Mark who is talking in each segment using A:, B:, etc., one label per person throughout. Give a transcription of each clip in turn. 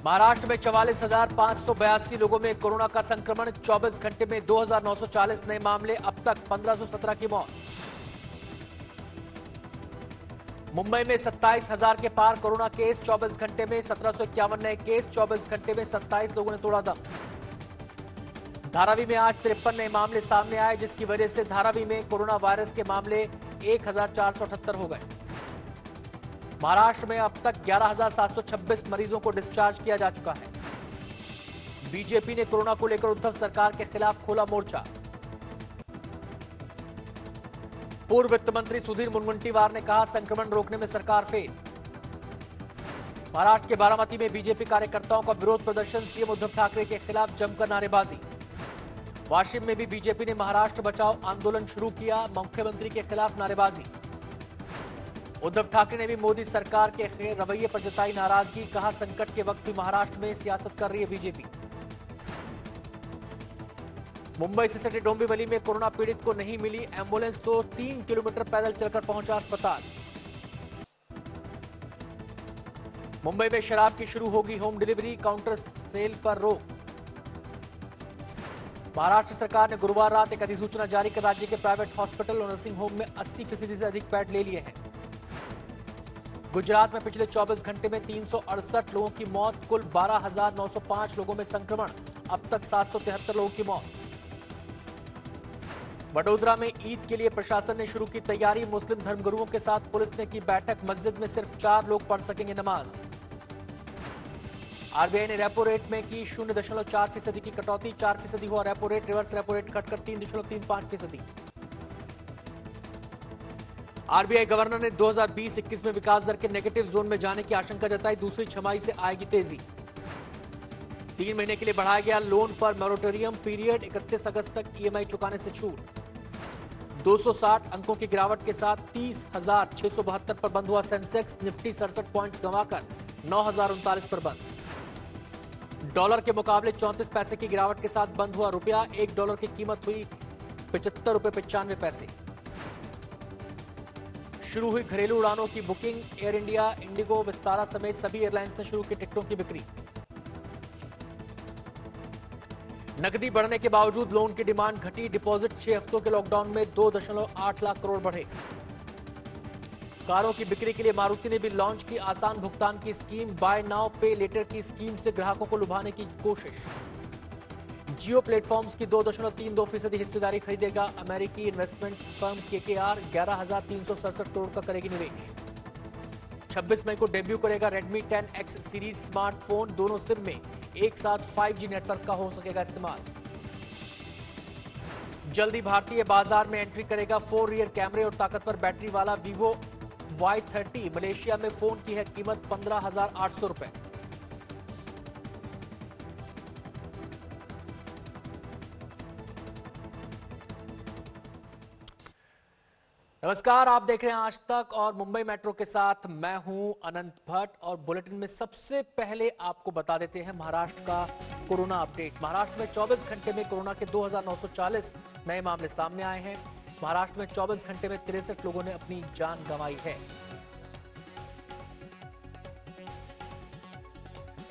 A: महाराष्ट्र में 44,582 लोगों में कोरोना का संक्रमण। 24 घंटे में 2,940 नए मामले। अब तक 1,517 की मौत। मुंबई में 27,000 के पार कोरोना केस। 24 घंटे में 1,751 नए केस। 24 घंटे में 27 लोगों ने तोड़ा दम। धारावी में आज 53 नए मामले सामने आए, जिसकी वजह से धारावी में कोरोना वायरस के मामले 1,478 हो गए। महाराष्ट्र में अब तक 11,726 मरीजों को डिस्चार्ज किया जा चुका है। बीजेपी ने कोरोना को लेकर उद्धव सरकार के खिलाफ खोला मोर्चा। पूर्व वित्त मंत्री सुधीर मुनगंटीवार ने कहा, संक्रमण रोकने में सरकार फेल। महाराष्ट्र के बारामती में बीजेपी कार्यकर्ताओं का विरोध प्रदर्शन। सीएम उद्धव ठाकरे के खिलाफ जमकर नारेबाजी। वाशिम में भी बीजेपी ने महाराष्ट्र बचाओ आंदोलन शुरू किया। मुख्यमंत्री के खिलाफ नारेबाजी। उद्धव ठाकरे ने भी मोदी सरकार के रवैये पर जताई नाराजगी। कहा, संकट के वक्त भी महाराष्ट्र में सियासत कर रही है बीजेपी। मुंबई से सटे डोंबिवली में कोरोना पीड़ित को नहीं मिली एम्बुलेंस, तो 3 किलोमीटर पैदल चलकर पहुंचा अस्पताल। मुंबई में शराब की शुरू होगी होम डिलीवरी। काउंटर सेल पर रोक। महाराष्ट्र सरकार ने गुरुवार रात एक अधिसूचना जारी कर राज्य के प्राइवेट हॉस्पिटल और नर्सिंग होम में 80% से अधिक बेड ले लिए हैं। गुजरात में पिछले 24 घंटे में 368 लोगों की मौत। कुल 12,905 लोगों में संक्रमण। अब तक 773 लोगों की मौत। वडोदरा में ईद के लिए प्रशासन ने शुरू की तैयारी। मुस्लिम धर्मगुरुओं के साथ पुलिस ने की बैठक। मस्जिद में सिर्फ 4 लोग पढ़ सकेंगे नमाज। आरबीआई ने रेपो रेट में की 0.4% की कटौती। 4% हुआ repo rate. Reverse repo rate घटकर 3.35%। आरबीआई गवर्नर ने 2020-21 में विकास दर के नेगेटिव जोन में जाने की आशंका जताई। दूसरी छमाही से आएगी तेजी। 3 महीने के लिए बढ़ाया गया लोन पर मोरेटोरियम पीरियड। 31 अगस्त तक ईएमआई चुकाने से छूट। 260 अंकों की गिरावट के साथ 30,672 पर बंद हुआ सेंसेक्स। निफ्टी 67 पॉइंट्स गंवाकर 9,039 पर बंद। डॉलर के मुकाबले 34 पैसे की गिरावट के साथ बंद हुआ रुपया। $1 की कीमत हुई ₹75.95। शुरू हुई घरेलू उड़ानों की booking. Air India, Indigo, Vistara समेत सभी एयरलाइंस ने शुरू की टिकटों की बिक्री। नकदी बढ़ने के बावजूद लोन की डिमांड घटी। डिपॉजिट 6 हफ्तों के लॉकडाउन में 2.8 लाख करोड़ बढ़े। कारों की बिक्री के लिए मारुति ने भी लॉन्च की आसान भुगतान की स्कीम। बाय नाउ पे लेटर की स्कीम से ग्राहकों को लुभाने की कोशिश। जियो प्लेटफॉर्म्स की 2.32% हिस्सेदारी खरीदेगा अमेरिकी इन्वेस्टमेंट फर्म केकेआर। 11,367 करोड़ का करेगी निवेश। 26 मई को डेब्यू करेगा रेडमी 10X सीरीज स्मार्टफोन। दोनों सिम में एक साथ 5G नेटवर्क का हो सकेगा इस्तेमाल। जल्दी भारतीय बाजार में एंट्री करेगा 4 रियर कैमरे और ताकतवर बैटरी वाला Vivo Y30। मलेशिया में फोन की है कीमत 15,800 रुपए। नमस्कार, आप देख रहे हैं आज तक और मुंबई मेट्रो के साथ मैं हूं अनंत भट्ट। और बुलेटिन में सबसे पहले आपको बता देते हैं महाराष्ट्र का कोरोना अपडेट। महाराष्ट्र में 24 घंटे में कोरोना के 2,940 नए मामले सामने आए हैं। महाराष्ट्र में 24 घंटे में 63 लोगों ने अपनी जान गंवाई है।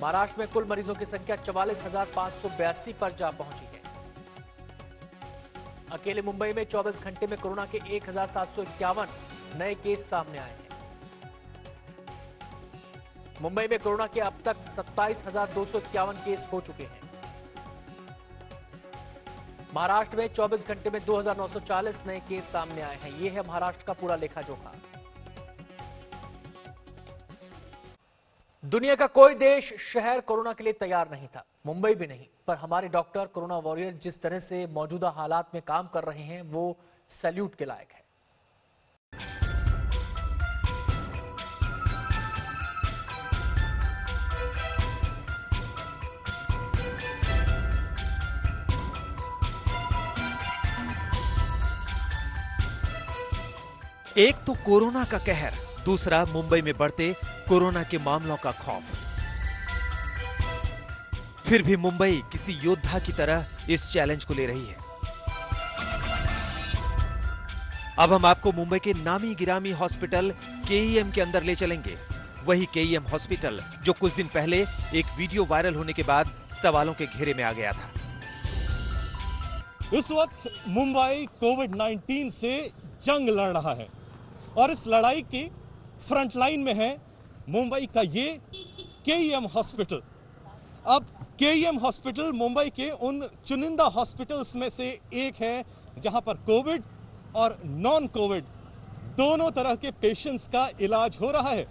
A: महाराष्ट्र में कुल मरीजों की संख्या 44,582 पर जा पहुंची है। अकेले मुंबई में 24 घंटे में कोरोना के 1,751 नए केस सामने आए हैं। मुंबई में कोरोना के अब तक 27,251 केस हो चुके हैं। महाराष्ट्र में 24 घंटे में 2,940 नए केस सामने आए हैं। यह है महाराष्ट्र का पूरा लेखा जोखा। दुनिया का कोई देश, शहर कोरोना के लिए तैयार नहीं था, मुंबई भी नहीं। पर हमारे डॉक्टर, कोरोना वॉरियर जिस तरह से मौजूदा हालात में काम कर रहे हैं, वो सैल्यूट के लायक है।
B: एक तो कोरोना का कहर, दूसरा मुंबई में बढ़ते कोरोना के मामलों का खौफ। फिर भी मुंबई किसी योद्धा की तरह इस चैलेंज को ले रही है। अब हम आपको मुंबई के नामी गिरामी हॉस्पिटल केईएम के अंदर ले चलेंगे। वही केईएम हॉस्पिटल जो कुछ दिन पहले एक वीडियो वायरल होने के बाद सवालों के घेरे में आ गया था।
C: इस वक्त मुंबई कोविड-19 से जंग लड़ रहा है और इस लड़ाई की फ्रंट लाइन में है मुंबई का ये केईएम हॉस्पिटल। अब केईएम हॉस्पिटल मुंबई के उन चुनिंदा हॉस्पिटल्स में से एक है जहां पर कोविड और नॉन कोविड दोनों तरह के पेशेंट्स का इलाज हो रहा है।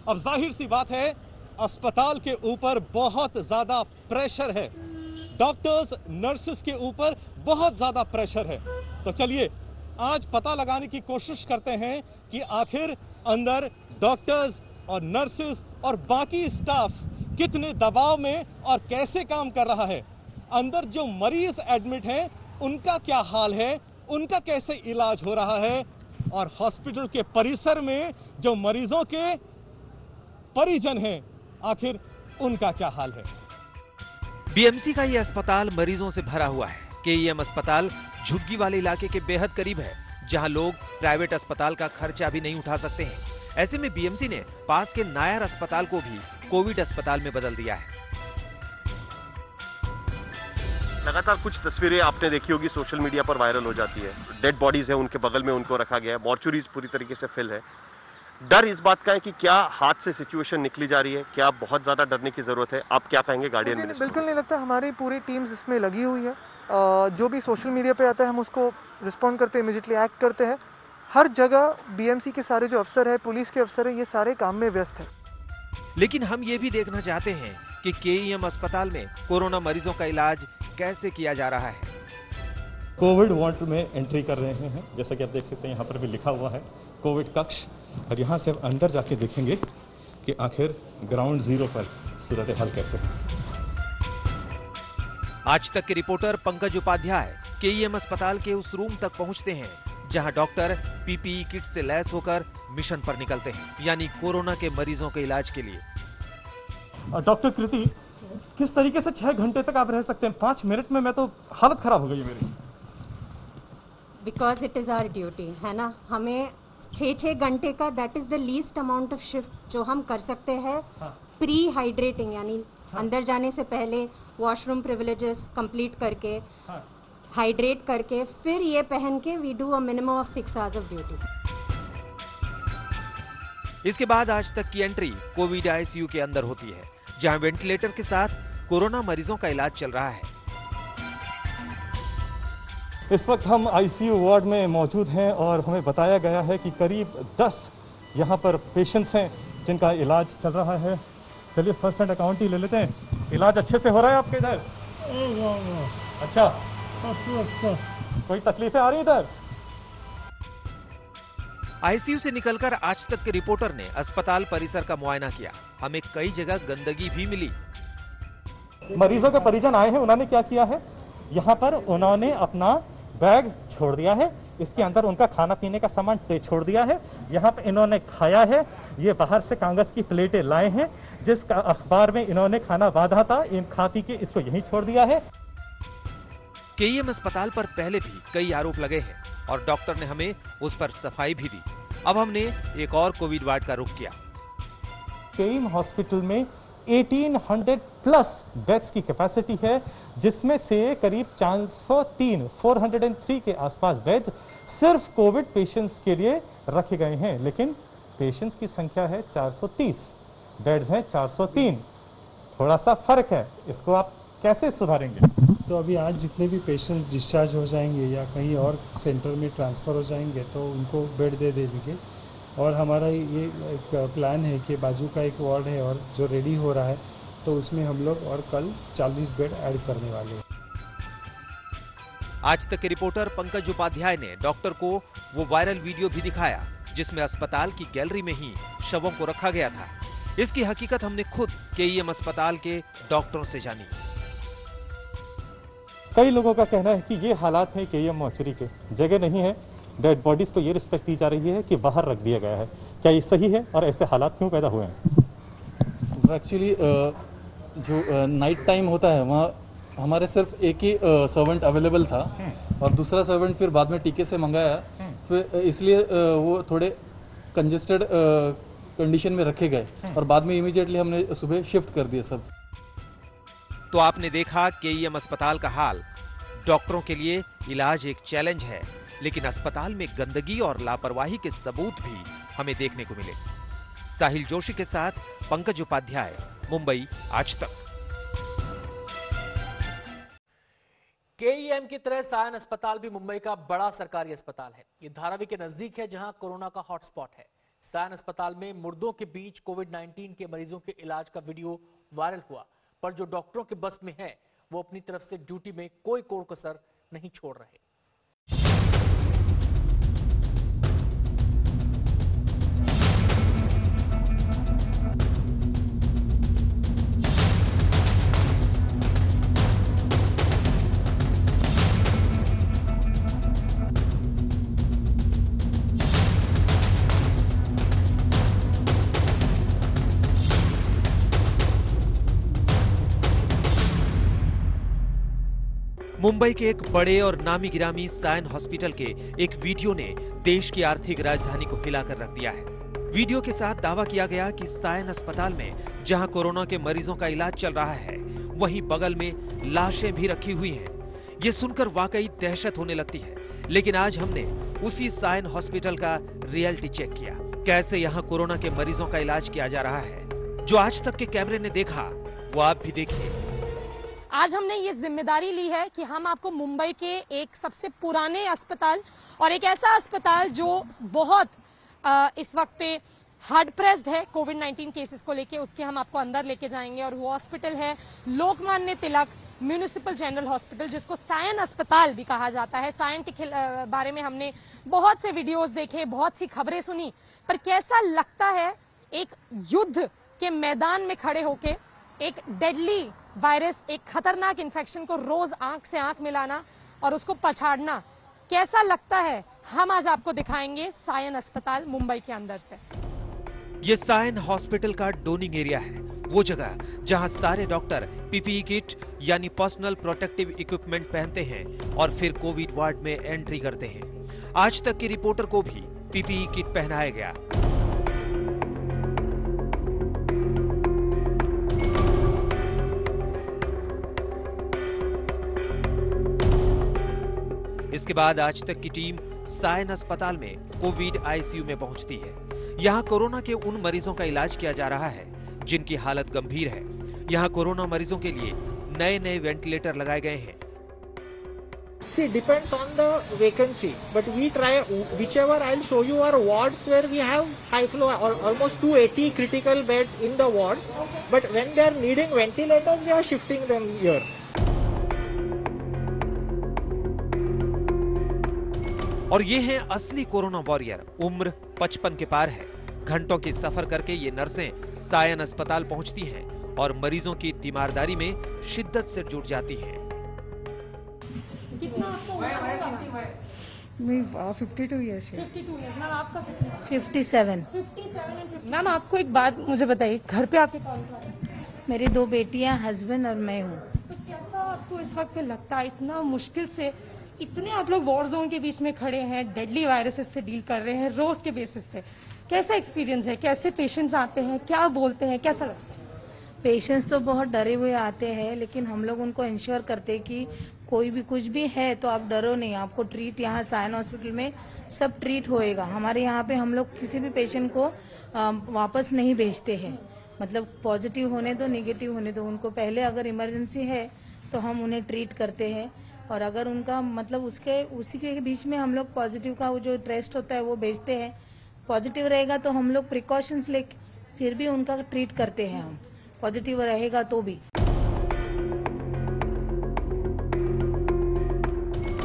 C: अब जाहिर सी बात है, अस्पताल के ऊपर बहुत ज्यादा प्रेशर है, डॉक्टर्स नर्सेस के ऊपर बहुत ज्यादा प्रेशर है। तो चलिए आज पता लगाने की कोशिश करते हैं कि आखिर अंदर डॉक्टर्स और नर्सेस और बाकी स्टाफ कितने दबाव में और कैसे काम कर रहा है। अंदर जो मरीज एडमिट हैं उनका क्या हाल है, उनका कैसे इलाज हो रहा है, और हॉस्पिटल के परिसर में जो मरीजों के परिजन हैं आखिर उनका क्या हाल है।
B: बीएमसी का ये अस्पताल मरीजों से भरा हुआ है। केईएम अस्पताल झुग्गी वाले इलाके के बेहद करीब है, जहां लोग प्राइवेट अस्पताल का खर्चा भी नहीं उठा सकते हैं। ऐसे में बीएमसी ने पास के नायर अस्पताल को भी कोविड अस्पताल में बदल दिया है।
D: लगातार कुछ तस्वीरें आपने देखी होगी, सोशल मीडिया पर वायरल हो जाती है। डेड बॉडीज है, उनके बगल में उनको रखा गया है, मॉर्चुरीज पूरी तरीके से फिल है। डर इस बात का है कि क्या हाथ से सिचुएशन निकली जा रही है, क्या बहुत ज्यादा डरने की जरूरत है? आप क्या कहेंगे गार्डियन मिनिस्टर?
E: बिल्कुल नहीं लगता, हमारी पूरी टीम्स इसमें लगी हुई है। जो भी सोशल मीडिया पे आता है हम उसको रिस्पॉन्ड करते हैं, इमीडिएटली एक्ट करते हैं। हर जगह बीएमसी के सारे जो अफसर है, पुलिस के अफसर है, ये सारे काम में व्यस्त है।
B: लेकिन हम ये भी देखना चाहते हैं कि केईएम अस्पताल में कोरोना मरीजों का इलाज कैसे किया जा रहा है।
C: कोविड वार्ड में एंट्री कर रहे हैं, जैसा कि आप देख सकते हैं यहाँ पर भी लिखा हुआ है कोविड कक्ष, और यहाँ से अब अंदर जाके देखेंगे कि आखिर ग्राउंड जीरो पर सूरत हाल कैसे है।
B: आज तक के रिपोर्टर पंकज उपाध्याय केईएम अस्पताल के उस रूम तक पहुंचते हैं जहां डॉक्टर पीपीई किट से लैस होकर मिशन पर निकलते हैं, यानी कोरोना के मरीजों के इलाज के लिए।
C: डॉक्टर कृति, किस तरीके से 6 घंटे तक आप रह सकते हैं? 5 मिनट में मैं तो हालत खराब हो गई है मेरी।
F: Because it is our duty, है ना। हमें 6 घंटे का, that is the least amount of shift जो हम कर सकते हैं। प्री हाइड्रेटिंग यानी अंदर जाने से पहले वॉशरूम प्रिविलेजेस कंप्लीट करके, हाइड्रेट करके, फिर ये पहन के we do a minimum of 6 hours of duty.
B: इसके बाद आज तक की एंट्री कोविड आईसीयू के अंदर होती है, जहां वेंटिलेटर के साथ कोरोना मरीजों का इलाज चल रहा है।
C: इस वक्त हम आईसीयू वार्ड में मौजूद हैं और हमें बताया गया है कि करीब 10 यहाँ पर पेशेंट्स हैं जिनका इलाज चल रहा है। चलिए फर्स्ट हैंड अकाउंट ही ले लेते हैं। इलाज अच्छे से हो रहा है आपके इधर? अच्छा, कोई तकलीफें आ रही इधर?
B: आईसीयू से निकलकर आज तक के रिपोर्टर ने अस्पताल परिसर का मुआयना किया। हमें कई जगह गंदगी भी मिली।
C: मरीजों के परिजन आए हैं, उन्होंने क्या किया है, यहाँ पर उन्होंने अपना बैग छोड़ दिया है, इसके अंदर उनका खाना पीने का सामान छोड़ दिया है, यहाँ पर इन्होंने खाया है। ये बाहर से कागज की प्लेटें लाए हैं, जिस अखबार में इन्होंने खाना बांधा था, इन खा पी के इसको यहीं छोड़ दिया है।
B: केईएम अस्पताल पर पहले भी कई आरोप लगे हैं और डॉक्टर ने हमें उस पर सफाई भी दी। अब हमने एक और कोविड वार्ड का रुख किया।
C: केईएम हॉस्पिटल में 1800 प्लस बेड्स की कैपेसिटी है, जिसमें से करीब 403 के आसपास बेड्स सिर्फ कोविड पेशेंट्स के लिए रखे गए हैं, लेकिन पेशेंट्स की संख्या है 430, बेड्स हैं 403। थोड़ा सा फर्क है, इसको आप कैसे सुधारेंगे?
G: तो अभी आज जितने भी पेशेंट्स डिस्चार्ज हो जाएंगे या कहीं और सेंटर में ट्रांसफ़र हो जाएंगे तो उनको बेड दे देंगे। और हमारा ये एक प्लान है कि बाजू का एक वार्ड है और जो रेडी हो रहा है, तो उसमें हम लोग और कल 40 बेड ऐड करने वाले हैं।
B: आज तक के रिपोर्टर पंकज उपाध्याय ने डॉक्टर को वो वायरल वीडियो भी दिखाया जिसमें अस्पताल की गैलरी में ही शवों को रखा गया था। इसकी हकीकत हमने खुद केईएम अस्पताल के डॉक्टरों से जानी।
C: कई लोगों का कहना है कि ये हालात है केईएम मॉर्चरी के, जगह नहीं है, डेड बॉडीज को ये रिस्पेक्ट दी जा रही है कि बाहर रख दिया गया है। क्या ये सही है और ऐसे हालात क्यों पैदा हुए हैं?
H: एक्चुअली जो नाइट टाइम होता है वहाँ हमारे सिर्फ एक ही सर्वेंट अवेलेबल था और दूसरा सर्वेंट फिर बाद में टीके से मंगाया, फिर इसलिए वो थोड़े कंजेस्टेड कंडीशन में रखे गए और बाद में इमीडिएटली हमने सुबह शिफ्ट कर दिए सब।
B: तो आपने देखा केईएम अस्पताल का हाल। डॉक्टरों के लिए इलाज एक चैलेंज है, लेकिन अस्पताल में गंदगी और लापरवाही के सबूत भी हमें देखने को मिले। साहिल जोशी के साथ पंकज उपाध्याय, मुंबई आज तक।
A: केईएम की तरह सायन अस्पताल भी मुंबई का बड़ा सरकारी अस्पताल है। ये धारावी के नजदीक है, जहां कोरोना का हॉटस्पॉट है। सायन अस्पताल में मुर्दों के बीच कोविड-19 के मरीजों के इलाज का वीडियो वायरल हुआ, पर जो डॉक्टरों के बस में है वो अपनी तरफ से ड्यूटी में कोई कोर कसर नहीं छोड़ रहे।
B: मुंबई के एक बड़े और नामी गिरामी सायन हॉस्पिटल के एक वीडियो ने देश की आर्थिक राजधानी को हिलाकर रख दिया है। वीडियो के साथ दावा किया गया कि सायन अस्पताल में जहां कोरोना के मरीजों का इलाज चल रहा है, वहीं बगल में लाशें भी रखी हुई हैं। ये सुनकर वाकई दहशत होने लगती है। लेकिन आज हमने उसी सायन हॉस्पिटल का रियलिटी चेक किया, कैसे यहाँ कोरोना के मरीजों का इलाज किया जा रहा है। जो आज तक के कैमरे ने देखा वो आप भी देखिए।
I: आज हमने ये जिम्मेदारी ली है कि हम आपको मुंबई के एक सबसे पुराने अस्पताल और एक ऐसा अस्पताल जो बहुत इस वक्त पे हार्ड प्रेस्ड है कोविड-19 केसेस को लेके, उसके हम आपको अंदर लेके जाएंगे। और वो हॉस्पिटल है Lokmanya Tilak municipal general hospital, जिसको सायन अस्पताल भी कहा जाता है। सायन के बारे में हमने बहुत से वीडियोस देखे, बहुत सी खबरें सुनी, पर कैसा लगता है एक युद्ध के मैदान में खड़े होके एक डेडली वायरस, एक खतरनाक इन्फेक्शन को रोज आंख से आंख मिलाना और उसको पछाड़ना कैसा लगता है, हम आज आपको दिखाएंगे सायन अस्पताल मुंबई के अंदर से।
B: ये सायन हॉस्पिटल का डोनिंग एरिया है, वो जगह जहां सारे डॉक्टर पीपीई किट यानी पर्सनल प्रोटेक्टिव इक्विपमेंट पहनते हैं और फिर कोविड वार्ड में एंट्री करते हैं। आज तक की रिपोर्टर को भी पीपीई किट पहनाया गया। इसके बाद आज तक की टीम सायन अस्पताल में कोविड आईसीयू में पहुंचती है। यहाँ कोरोना के उन मरीजों का इलाज किया जा रहा है जिनकी हालत गंभीर है। यहाँ कोरोना मरीजों के लिए नए वेंटिलेटर लगाए गए हैं।
J: See, depends on the vacancy, but we try whichever I'll show you are wards where we have high flow or almost 280 critical beds in the wards, but when they are needing ventilators, we are shifting them here.
B: और ये हैं असली corona warrior. उम्र 55 के पार है। घंटों की सफर करके ये नर्सें सायन अस्पताल पहुंचती हैं और मरीजों की तीमारदारी में शिद्दत से जुट जाती हैं।
I: कितना आपको
K: मैं 52 ईयर्स है।
I: 52 ईयर्स। मैम आपका कितना?
K: 57।
I: मैम आपको एक बात मुझे बताइए, घर पे आपके कौन कौन है?
K: मेरी 2 बेटियां, हस्बैंड और मैं हूँ।
I: तो कैसा आपको इस वक्त पे लगता है, इतना मुश्किल से इतने आप लोग वॉर जोन के बीच में खड़े हैं, डेडली वायरसेस से डील कर रहे हैं रोज के बेसिस पे, कैसा एक्सपीरियंस है? कैसे पेशेंट्स आते हैं, क्या बोलते हैं, कैसा लगता है?
K: पेशेंट्स तो बहुत डरे हुए आते हैं, लेकिन हम लोग उनको इंश्योर करते हैं कि कोई भी कुछ भी है तो आप डरो नहीं, आपको ट्रीट यहाँ सायन हॉस्पिटल में सब ट्रीट होएगा। हमारे यहाँ पे हम लोग किसी भी पेशेंट को वापस नहीं भेजते हैं, मतलब पॉजिटिव होने दो निगेटिव होने दो, उनको पहले अगर इमरजेंसी है तो हम उन्हें ट्रीट करते हैं, और अगर उनका मतलब उसी के बीच में हम लोग पॉजिटिव का वो जो टेस्ट होता है वो भेजते हैं। पॉजिटिव रहेगा तो हम लोग प्रिकॉशंस लेके फिर भी उनका ट्रीट करते हैं, हम पॉजिटिव रहेगा तो भी।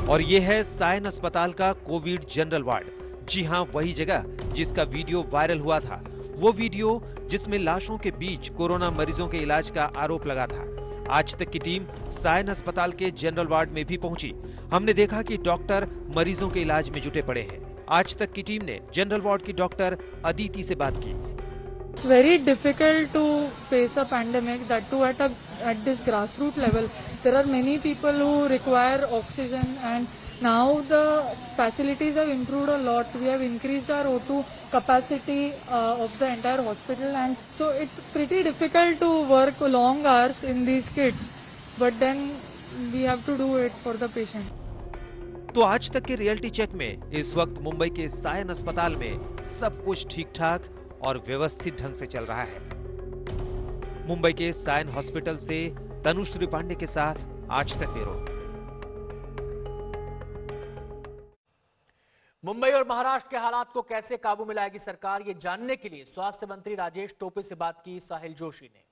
B: और ये है सायन अस्पताल का कोविड जनरल वार्ड। जी हाँ, वही जगह जिसका वीडियो वायरल हुआ था, वो वीडियो जिसमें लाशों के बीच कोरोना मरीजों के इलाज का आरोप लगा था। आज तक की टीम सायन अस्पताल के जनरल वार्ड में भी पहुंची। हमने देखा कि डॉक्टर मरीजों के इलाज में जुटे पड़े हैं। आज तक की टीम ने जनरल वार्ड की डॉक्टर अदिति से बात की।
L: It's very difficult to face a pandemic, that too at this grassroots level. There are many people who require oxygen and Now the facilities have improved a lot. We have increased our O2 capacity of the entire hospital, and so it's pretty difficult to work long hours in these kits, but then we have to do it for the patient.
B: तो आज तक के reality check में इस वक्त मुंबई के सायन अस्पताल में सब कुछ ठीक ठाक और व्यवस्थित ढंग से चल रहा है। मुंबई के सायन हॉस्पिटल से तनुश्री पांडे के साथ आज तक ब्यूरो।
A: मुंबई और महाराष्ट्र के हालात को कैसे काबू में लाएगी सरकार, ये जानने के लिए स्वास्थ्य मंत्री राजेश टोपे से बात की साहिल जोशी ने।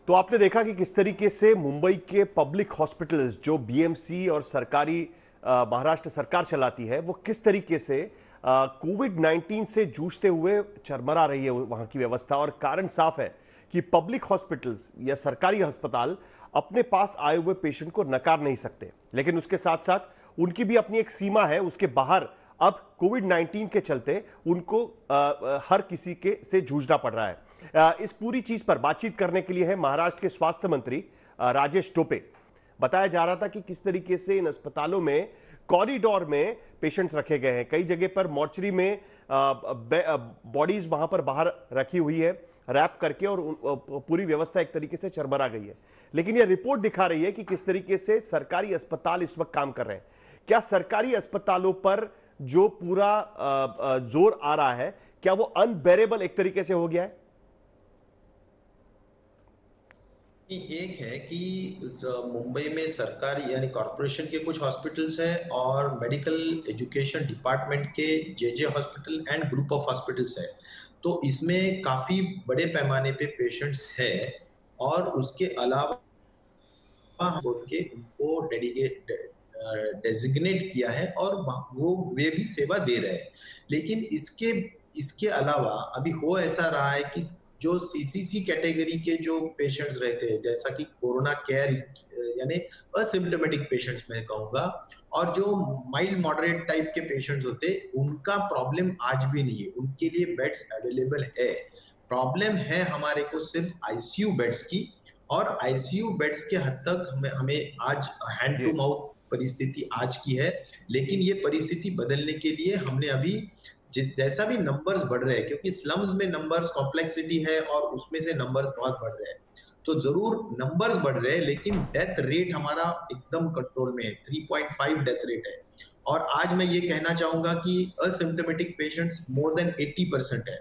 D: तो आपने देखा कि किस तरीके से मुंबई के पब्लिक हॉस्पिटल्स जो बीएमसी और सरकारी महाराष्ट्र सरकार चलाती है, वो किस तरीके से कोविड-19 से जूझते हुए चरमरा रही है वहां की व्यवस्था। और कारण साफ है कि पब्लिक हॉस्पिटल्स या सरकारी अस्पताल अपने पास आए हुए पेशेंट को नकार नहीं सकते, लेकिन उसके साथ साथ उनकी भी अपनी एक सीमा है। उसके बाहर अब कोविड-19 के चलते उनको हर किसी के से जूझना पड़ रहा है। इस पूरी चीज पर बातचीत करने के लिए है महाराष्ट्र के स्वास्थ्य मंत्री राजेश टोपे। बताया जा रहा था कि किस तरीके से इन अस्पतालों में कॉरिडोर में पेशेंट्स रखे गए हैं, कई जगह पर मॉर्चरी में बॉडीज वहां पर बाहर रखी हुई है रैप करके, और पूरी व्यवस्था एक तरीके से चरमरा गई है। लेकिन यह रिपोर्ट दिखा रही है कि किस तरीके से सरकारी अस्पताल इस वक्त काम कर रहे हैं। क्या सरकारी अस्पतालों पर जो पूरा जोर आ रहा है, क्या वो अनबेरेबल एक तरीके से हो गया है?
M: एक है कि मुंबई में सरकारी यानी कॉरपोरेशन के कुछ हॉस्पिटल्स हैं और मेडिकल एजुकेशन डिपार्टमेंट के J hospital and group of hospitals है। तो इसमें काफी बड़े पैमाने पे पेशेंट्स है, और उसके अलावा उनको डेजिग्नेट किया है और वे भी सेवा दे रहे हैं। लेकिन इसके अलावा अभी हो ऐसा रहा है कि जो सीसीसी कैटेगरी के जो पेशेंट्स रहते हैं, जैसा कि कोरोना केयर यानी असिम्प्टोमेटिक पेशेंट्स मैं कहूँगा, और जो माइल्ड मॉडरेट टाइप के पेशेंट्स होते हैं, उनका प्रॉब्लम आज भी नहीं है। उनके लिए बेड्स अवेलेबल है। प्रॉब्लम है हमारे को सिर्फ आईसीयू बेड्स की, और आईसीयू बेड्स के हद तक हमें आज हैंड टू माउथ परिस्थिति आज की है। लेकिन ये परिस्थिति बदलने के लिए हमने अभी जैसा भी नंबर्स बढ़ रहे हैं, क्योंकि स्लम्स में नंबर्स कॉम्प्लेक्सिटी है और उसमें से नंबर्स बहुत बढ़ रहे हैं, तो जरूर नंबर्स बढ़ रहे हैं, लेकिन डेथ रेट हमारा एकदम कंट्रोल में है। 3.5 डेथ रेट है। और आज मैं ये कहना चाहूंगा कि असिम्प्टोमेटिक पेशेंट्स मोर देन 80% है।